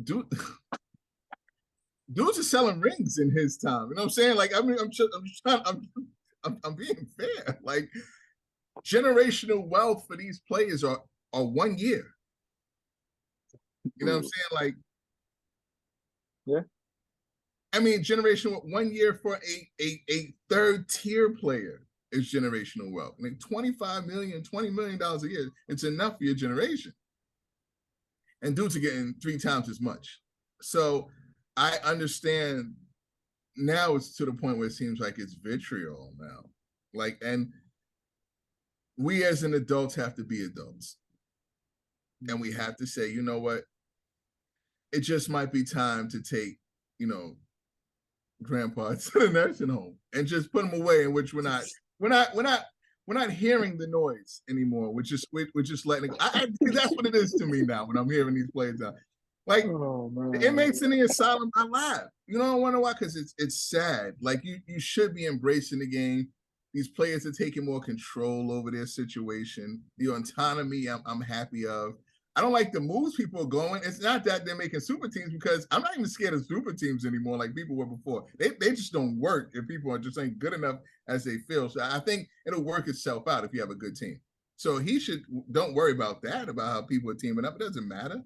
dudes are selling rings in his time. You know what I'm saying? Like, I mean, I'm being fair. Like, generational wealth for these players are 1 year. You know what I'm saying? Like,
Yeah.
I mean, generational 1 year for a third tier player is generational wealth. I mean, $25 million, $20 million a year, it's enough for your generation. And dudes are getting 3 times as much. So I understand now it's to the point where it seems like it's vitriol now. Like, and we as an adults have to be adults. And we have to say, you know what? It just might be time to take, you know, grandpa to the nursing home and just put them away, in which we're not hearing the noise anymore. We're just letting it go. That's what it is to me now when I'm hearing these plays out. Like, the inmates in the asylum, I laugh. You know, I wonder why, because it's sad. Like, you should be embracing the game. These players are taking more control over their situation. The autonomy I'm happy of. I don't like the moves people are going. It's not that they're making super teams, because I'm not even scared of super teams anymore like people were before. They just don't work if people are just ain't good enough as they feel. So I think it'll work itself out if you have a good team. So don't worry about that, about how people are teaming up. It doesn't matter.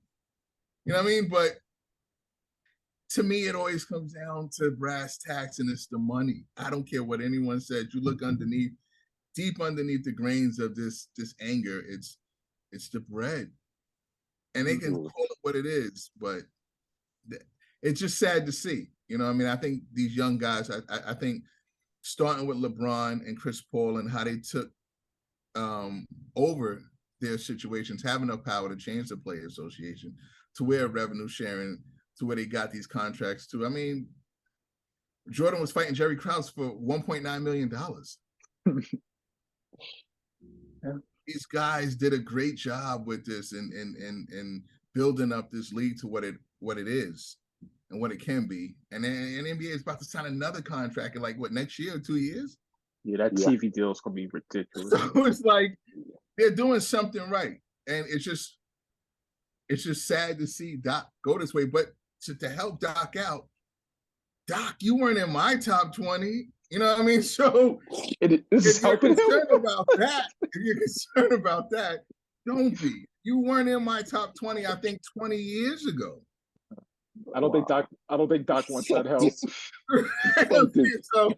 You know what I mean? But to me, it always comes down to brass tacks, and it's the money. I don't care what anyone said. You look deep underneath the grains of this anger, it's the bread. And they can call it what it is, but it's just sad to see. You know what I mean? I think these young guys, I think starting with LeBron and Chris Paul and how they took over their situations, have enough power to change the player association to where revenue sharing, to where they got these contracts to. I mean, Jordan was fighting Jerry Krause for $1.9 million.
Yeah.
These guys did a great job with this and building up this league to what it is and what it can be. And then NBA is about to sign another contract in like next year or 2 years?
Yeah, that TV deal is gonna be ridiculous.
So it's like they're doing something right. And it's just sad to see Doc go this way. But to help Doc out, Doc, you weren't in my top 20. You know what I mean? So
This is helping him.
If you're concerned about that, don't be. You weren't in my top 20, I think 20 years ago.
I don't think Doc wants that help.
So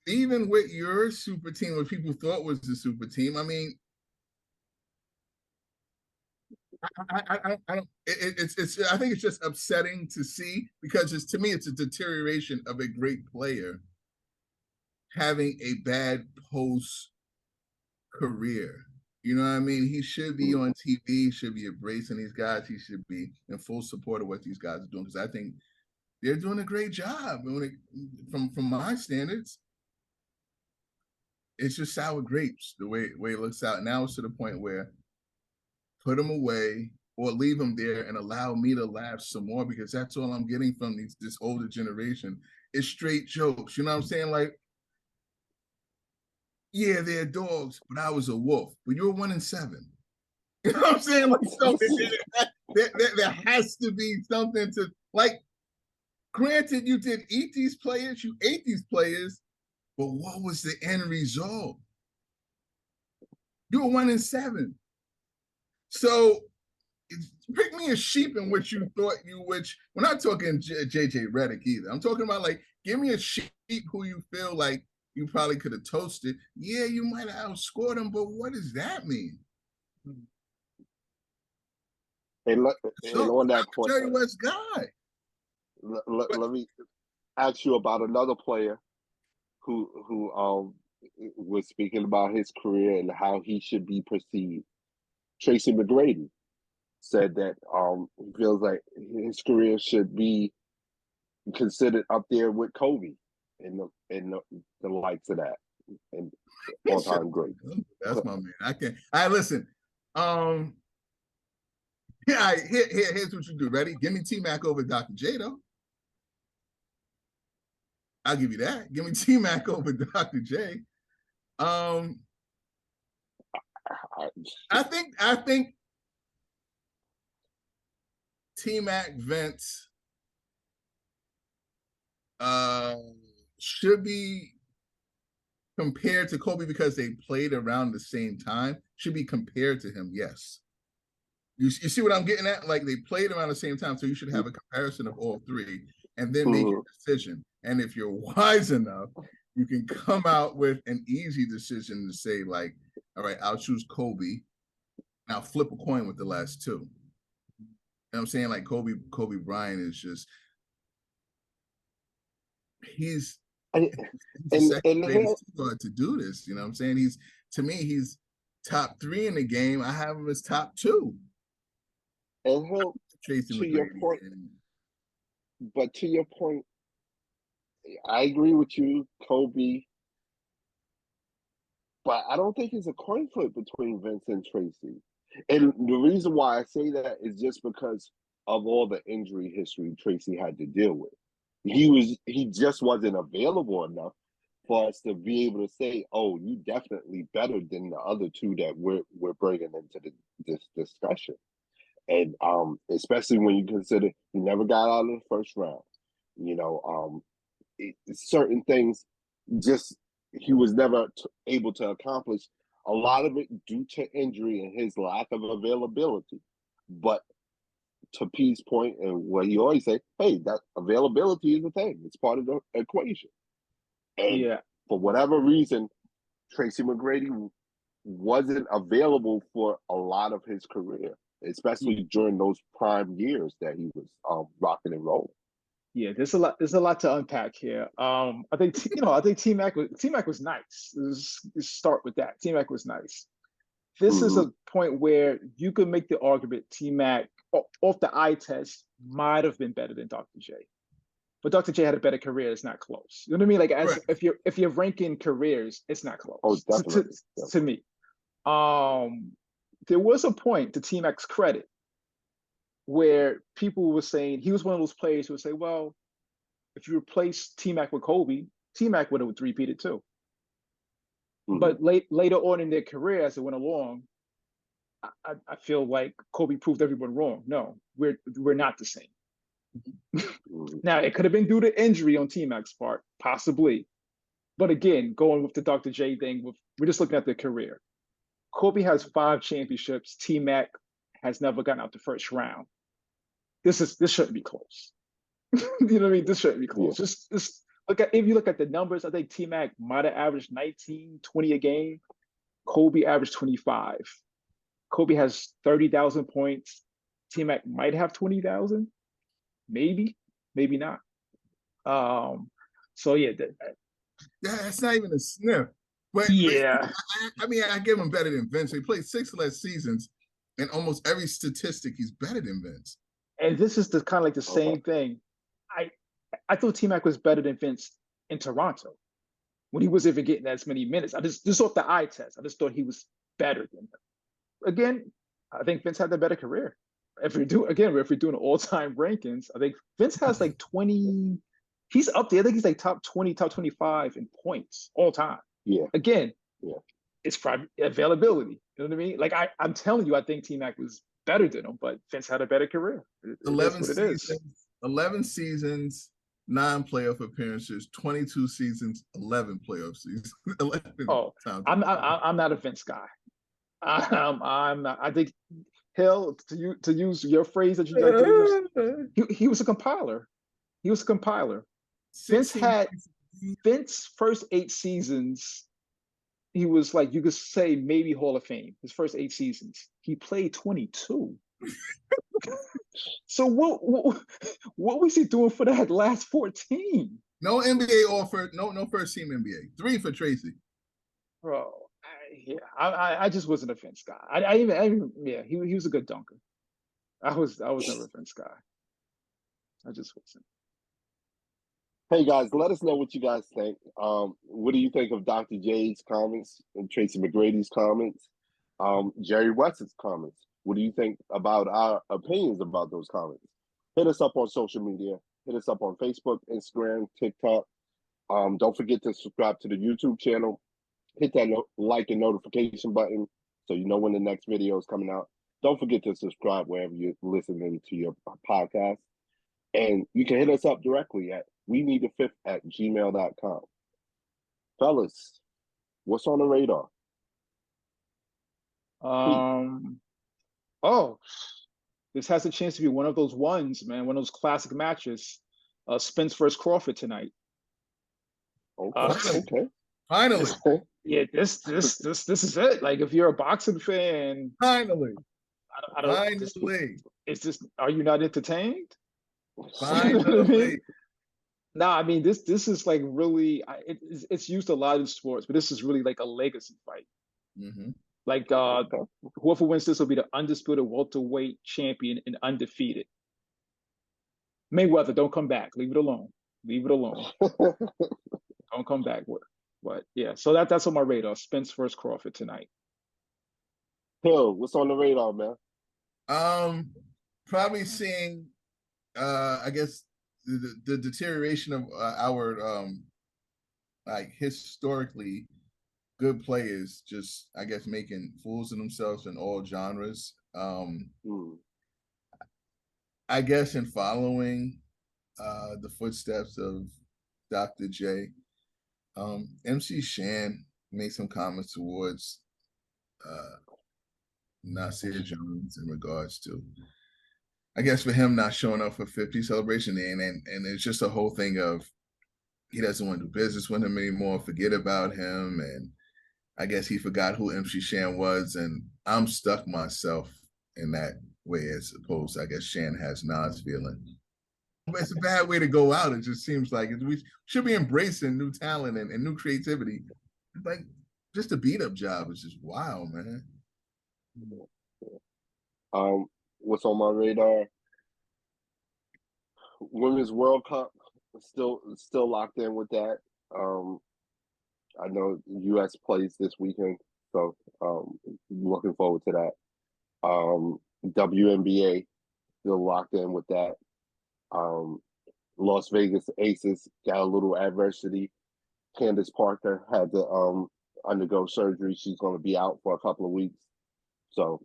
even with your super team, what people thought was the super team, I mean, I don't. I think it's just upsetting to see, because to me it's a deterioration of a great player having a bad post career. You know what I mean? He should be on TV. He should be embracing these guys. He should be in full support of what these guys are doing, because I think they're doing a great job. From my standards, it's just sour grapes the way it looks out. Now it's to the point where put them away or leave them there and allow me to laugh some more, because that's all I'm getting from this older generation is straight jokes. You know what I'm saying? Like, yeah, they're dogs, but I was a wolf. But you're 1-7. You know what I'm saying? Like, so there has to be something to, like, granted, you did eat these players, you ate these players, but what was the end result? You were 1-7. So pick me a sheep in which you thought we're not talking JJ Redick either. I'm talking about, like, give me a sheep who you feel like you probably could have toasted. Yeah, you might have outscored them, but what does that mean?
And on that point,
Jerry West guy.
Let me ask you about another player who was speaking about his career and how he should be perceived. Tracy McGrady said that he feels like his career should be considered up there with Kobe and the likes of that, and all-time great.
That's my man. I can't. Listen. Yeah, here's what you do. Ready? Give me T-Mac over Dr. J, though. I'll give you that. Give me T-Mac over Dr. J. I think T-Mac, Vince should be compared to Kobe because they played around the same time. Should be compared to him, yes. You see what I'm getting at? Like they played around the same time, so you should have a comparison of all three and then make
Mhm.
a decision. And if you're wise enough, you can come out with an easy decision to say, like, all right, I'll choose Kobe. Now flip a coin with the last two. You know what I'm saying? Like Kobe Bryant is just he's
And
the
and
second
and here,
greatest guard to do this. You know what I'm saying? He's to me, he's top 3 in the game. I have him as top 2.
and here,
Tracy
to your
McGrady.
point,
And
but to your point, I agree with you, Kobe. But I don't think it's a coin flip between Vince and Tracy. And the reason why I say that is just because of all the injury history Tracy had to deal with. He just wasn't available enough for us to be able to say, "Oh, you definitely better than the other two that we're bringing into this discussion." And especially when you consider he never got out of the first round. You know, certain things just he was never able to accomplish. A lot of it due to injury and his lack of availability. But to P's point and what he always say, hey, that availability is a thing. It's part of the equation. And
Yeah,
for whatever reason, Tracy McGrady wasn't available for a lot of his career, especially during those prime years that he was rocking and rolling.
yeah. There's a lot to unpack here. I think I think T-Mac was nice. Let's start with that. T-Mac was nice. This is
Mm-hmm.
a point where you could make the argument T-Mac off the eye test might have been better than Dr. J. But Dr. J had a better career. It's not close. You know what I mean? Like as
right.
if you're ranking careers, it's not close.
Oh, definitely.
To me. There was a point to T-Mac's credit where people were saying he was one of those players who would say, well, if you replace T-Mac with Kobe, T-Mac would have repeated too.
Mm-hmm.
But later on in their career, as it went along, I feel like Kobe proved everyone wrong. No, we're not the same.
Mm-hmm.
Now, it could have been due to injury on T-Mac's part, possibly. But again, going with the Dr. J thing, we're just looking at their career. Kobe has 5 championships. T-Mac has never gotten out the first round. This shouldn't be close. You know what I mean? This shouldn't be close.
Yeah.
Just if you look at the numbers, I think T-Mac might have averaged 19, 20 a game. Kobe averaged 25. Kobe has 30,000 points. T-Mac might have 20,000. Maybe not. So yeah,
That's not even a sniff. But
yeah.
I mean, I give him better than Vince. He played 6 less seasons, and almost every statistic, he's better than Vince.
And this is the kind of like the same thing. I thought T-Mac was better than Vince in Toronto when he wasn't even getting as many minutes. I just off the eye test, I just thought he was better than him. Again, I think Vince had the better career. If we're doing all-time rankings, I think Vince has like 20. He's up there. I think he's like top 20, top 25 in points all time.
Yeah.
Again,
yeah.
It's probably availability. You know what I mean? Like I'm telling you, I think T-Mac was better than him, but Vince had a better career.
11 seasons, 11 seasons, 9 playoff appearances, 22 seasons, 11 playoff seasons. 11 times.
I'm not a Vince guy. I'm not. I think hell to use your phrase that you like to use. He was a compiler. He was a compiler. Vince's first 8 seasons. He was like, you could say maybe Hall of Fame. His first 8 seasons, he played 22. So what was he doing for that last 14?
No NBA offer, no first team NBA. 3 for Tracy.
Bro, I just wasn't a Vince guy. He was a good dunker. I was never a Vince guy. I just wasn't.
Hey guys, let us know what you guys think. What do you think of Dr. J's comments and Tracy McGrady's comments? Jerry West's comments. What do you think about our opinions about those comments? Hit us up on social media. Hit us up on Facebook, Instagram, TikTok. Don't forget to subscribe to the YouTube channel. Hit that like and notification button so you know when the next video is coming out. Don't forget to subscribe wherever you're listening to your podcast. And you can hit us up directly at WeNeedTheFifth@gmail.com. Fellas, what's on the radar?
Oh, This has a chance to be one of those ones, man. One of those classic matches. Spence versus Crawford tonight.
Okay, okay.
Finally,
Yeah, this is it. Like, if you're a boxing fan,
finally,
I don't.
finally,
It's just. Are you not entertained? You know what I
finally.
mean? Nah, I mean this is like really. It's used a lot in sports, but this is really like a legacy fight.
Hmm.
Like, whoever wins this will be the undisputed welterweight champion and undefeated. Mayweather, don't come back. Leave it alone. Leave it alone. Don't come back. But yeah, so that's on my radar. Spence versus Crawford tonight.
Hill, what's on the radar, man?
Probably seeing, I guess the deterioration of our like historically good players, just I guess making fools of themselves in all genres. I guess in following the footsteps of Dr. J, MC Shan made some comments towards Nasir Jones in regards to, I guess, for him not showing up for 50 celebration, and it's just a whole thing of he doesn't want to do business with him anymore, forget about him, and I guess he forgot who MC Shan was, and I'm stuck myself in that way as opposed to, I guess, Shan has Nas feeling. But it's a bad way to go out. It just seems like we should be embracing new talent and new creativity. Like, just a beat up job is just wild, man.
What's on my radar? Women's World Cup, still locked in with that. I know U.S. plays this weekend, so looking forward to that. WNBA, still locked in with that. Las Vegas Aces got a little adversity. Candace Parker had to undergo surgery. She's going to be out for a couple of weeks, so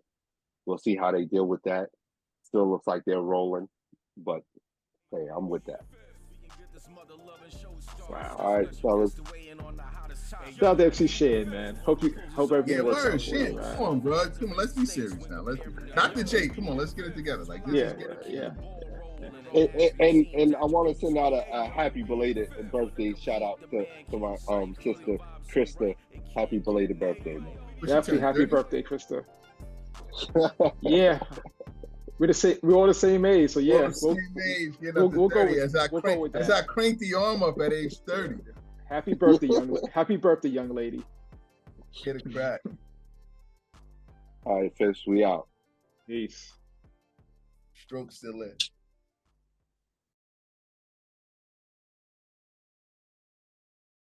we'll see how they deal with that. Still looks like they're rolling, but hey, I'm with that.
Wow.
All right, fellas.
Shout out to MC Shan, man. Hope everything
Yeah,
works out
word,
for you,
shit.
man.
Come on, bro. Come on, let's be serious now. Dr. J, come on, let's get it together. Like, this
Yeah.
And I want to send out a happy belated birthday shout out to my sister Krista. Happy belated birthday, man.
Happy birthday, Krista. Yeah. We're all the same age, so yeah.
We'll go with that. As I cranked the arm up at age 30.
Happy birthday, young lady.
Get it crack.
All right, Fish, we out.
Peace.
Stroke still lit.